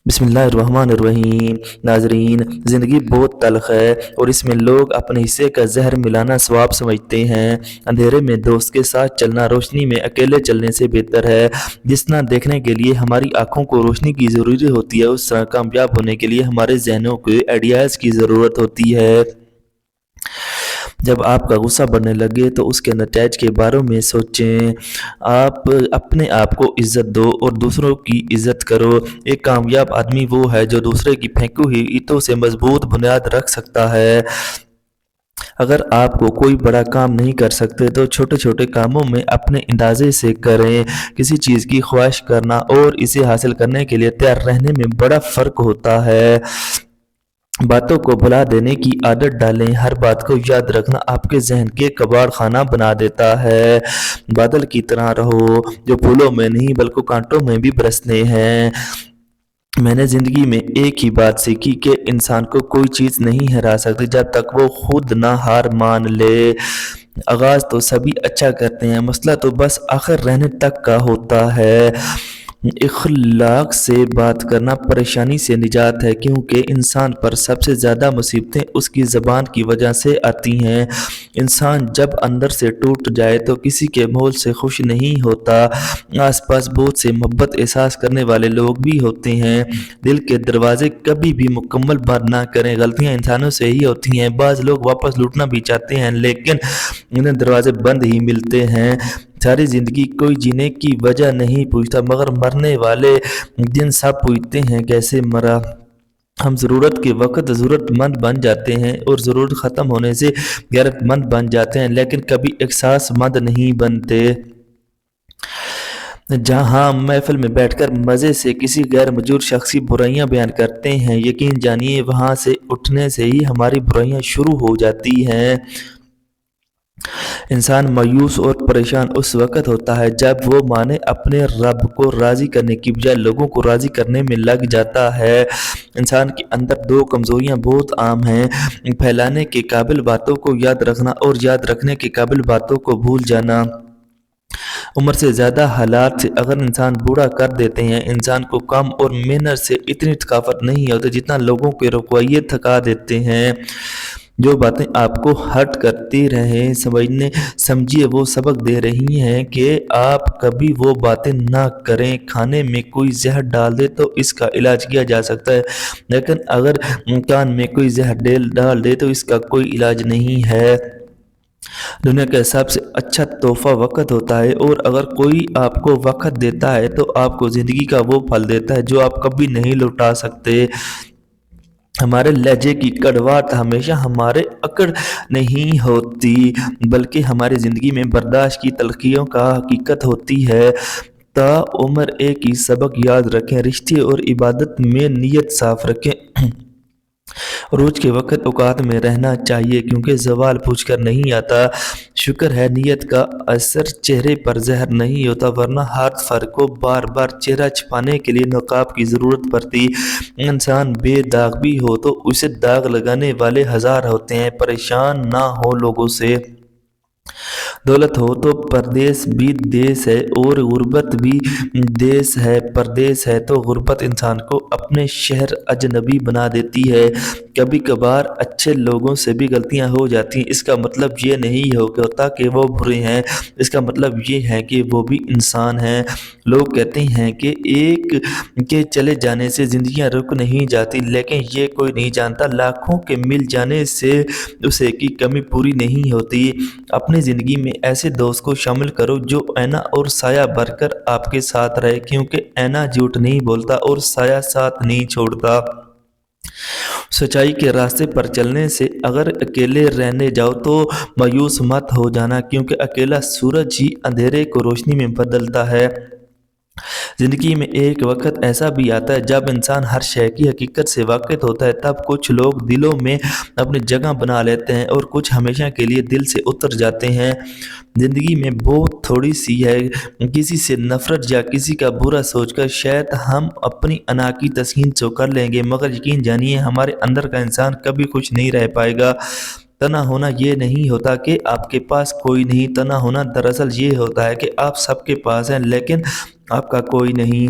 بسم اللہ الرحمن الرحیم۔ ناظرین، زندگی بہت تلخ ہے اور اس میں لوگ اپنے حصے کا زہر ملانا ثواب سمجھتے ہیں۔ اندھیرے میں دوست کے ساتھ چلنا روشنی میں اکیلے چلنے سے بہتر ہے۔ جس طرح دیکھنے کے لیے ہماری آنکھوں کو روشنی کی ضروری ہوتی ہے، اس طرح کامیاب ہونے کے لیے ہمارے ذہنوں کو آئیڈیاز کی ضرورت ہوتی ہے۔ جب آپ کا غصہ بڑھنے لگے تو اس کے نتائج کے بارے میں سوچیں۔ آپ اپنے آپ کو عزت دو اور دوسروں کی عزت کرو۔ ایک کامیاب آدمی وہ ہے جو دوسرے کی پھینکی ہوئی اینٹوں سے مضبوط بنیاد رکھ سکتا ہے۔ اگر آپ کو کوئی بڑا کام نہیں کر سکتے تو چھوٹے چھوٹے کاموں میں اپنے اندازے سے کریں۔ کسی چیز کی خواہش کرنا اور اسے حاصل کرنے کے لیے تیار رہنے میں بڑا فرق ہوتا ہے۔ باتوں کو بھلا دینے کی عادت ڈالیں۔ ہر بات کو یاد رکھنا آپ کے ذہن کے کباڑ خانہ بنا دیتا ہے۔ بادل کی طرح رہو جو پھولوں میں نہیں بلکہ کانٹوں میں بھی برسنے ہیں۔ میں نے زندگی میں ایک ہی بات سیکھی کہ انسان کو کوئی چیز نہیں ہرا سکتی جب تک وہ خود نہ ہار مان لے۔ آغاز تو سبھی اچھا کرتے ہیں، مسئلہ تو بس آخر رہنے تک کا ہوتا ہے۔ اخلاق سے بات کرنا پریشانی سے نجات ہے، کیونکہ انسان پر سب سے زیادہ مصیبتیں اس کی زبان کی وجہ سے آتی ہیں۔ انسان جب اندر سے ٹوٹ جائے تو کسی کے مول سے خوش نہیں ہوتا۔ آس پاس بہت سے محبت احساس کرنے والے لوگ بھی ہوتے ہیں۔ دل کے دروازے کبھی بھی مکمل بند نہ کریں۔ غلطیاں انسانوں سے ہی ہوتی ہیں۔ بعض لوگ واپس لوٹنا بھی چاہتے ہیں لیکن انہیں دروازے بند ہی ملتے ہیں۔ ساری زندگی کوئی جینے کی وجہ نہیں پوچھتا، مگر مرنے والے دن سب پوچھتے ہیں کیسے مرا۔ ہم ضرورت کے وقت ضرورت مند بن جاتے ہیں اور ضرورت ختم ہونے سے غیرت مند بن جاتے ہیں، لیکن کبھی احساس مند نہیں بنتے۔ جہاں ہم محفل میں بیٹھ کر مزے سے کسی غیر موجود شخص کی برائیاں بیان کرتے ہیں، یقین جانیے وہاں سے اٹھنے سے ہی ہماری برائیاں شروع ہو جاتی ہیں۔ انسان مایوس اور پریشان اس وقت ہوتا ہے جب وہ مانے اپنے رب کو راضی کرنے کی بجائے لوگوں کو راضی کرنے میں لگ جاتا ہے۔ انسان کے اندر دو کمزوریاں بہت عام ہیں: پھیلانے کے قابل باتوں کو یاد رکھنا اور یاد رکھنے کے قابل باتوں کو بھول جانا۔ عمر سے زیادہ حالات سے اگر انسان بوڑھا کر دیتے ہیں، انسان کو کام اور محنت سے اتنی ثقافت نہیں ہوتی جتنا لوگوں کے رویے تھکا دیتے ہیں۔ جو باتیں آپ کو ہرٹ کرتی رہیں، سمجھیے وہ سبق دے رہی ہیں کہ آپ کبھی وہ باتیں نہ کریں۔ کھانے میں کوئی زہر ڈال دے تو اس کا علاج کیا جا سکتا ہے، لیکن اگر کان میں کوئی زہر ڈال دے تو اس کا کوئی علاج نہیں ہے۔ دنیا کا سب سے اچھا تحفہ وقت ہوتا ہے، اور اگر کوئی آپ کو وقت دیتا ہے تو آپ کو زندگی کا وہ پھل دیتا ہے جو آپ کبھی نہیں لوٹا سکتے۔ ہمارے لہجے کی کڑواہٹ ہمیشہ ہمارے اکڑ نہیں ہوتی، بلکہ ہماری زندگی میں برداشت کی تلخیوں کا حقیقت ہوتی ہے۔ تا عمر ایک ہی سبق یاد رکھیں: رشتے اور عبادت میں نیت صاف رکھیں۔ روز کے وقت اوقات میں رہنا چاہیے، کیونکہ زوال پوچھ کر نہیں آتا۔ شکر ہے نیت کا اثر چہرے پر زہر نہیں ہوتا، ورنہ ہر فرد کو بار بار چہرہ چھپانے کے لیے نقاب کی ضرورت پڑتی۔ انسان بے داغ بھی ہو تو اسے داغ لگانے والے ہزار ہوتے ہیں۔ پریشان نہ ہو لوگوں سے۔ دولت ہو تو پردیس بھی دیس ہے اور غربت بھی دیس ہے۔ پردیس ہے تو غربت انسان کو اپنے شہر اجنبی بنا دیتی ہے۔ کبھی کبھار اچھے لوگوں سے بھی غلطیاں ہو جاتی ہیں، اس کا مطلب یہ نہیں ہوتا کہ وہ برے ہیں، اس کا مطلب یہ ہے کہ وہ بھی انسان ہیں۔ لوگ کہتے ہیں کہ ایک کے چلے جانے سے زندگیاں رک نہیں جاتی، لیکن یہ کوئی نہیں جانتا لاکھوں کے مل جانے سے اسے کی کمی پوری نہیں ہوتی۔ اپنی زندگی میں ایسے دوست کو شامل کرو جو آئینہ اور سایہ بن کر آپ کے ساتھ رہے، کیونکہ آئینہ جھوٹ نہیں بولتا اور سایہ ساتھ نہیں چھوڑتا۔ سچائی کے راستے پر چلنے سے اگر اکیلے رہنے جاؤ تو مایوس مت ہو جانا، کیونکہ اکیلا سورج ہی اندھیرے کو روشنی میں بدلتا ہے۔ زندگی میں ایک وقت ایسا بھی آتا ہے جب انسان ہر شے کی حقیقت سے واقف ہوتا ہے۔ تب کچھ لوگ دلوں میں اپنی جگہ بنا لیتے ہیں اور کچھ ہمیشہ کے لیے دل سے اتر جاتے ہیں۔ زندگی میں بہت تھوڑی سی ہے، کسی سے نفرت یا کسی کا برا سوچ کر شاید ہم اپنی انا کی تسکین تو کر لیں گے، مگر یقین جانیے ہمارے اندر کا انسان کبھی خوش نہیں رہ پائے گا۔ تنہا ہونا یہ نہیں ہوتا کہ آپ کے پاس کوئی نہیں، تنہا ہونا دراصل یہ ہوتا ہے کہ آپ سب کے پاس ہیں لیکن آپ کا کوئی نہیں۔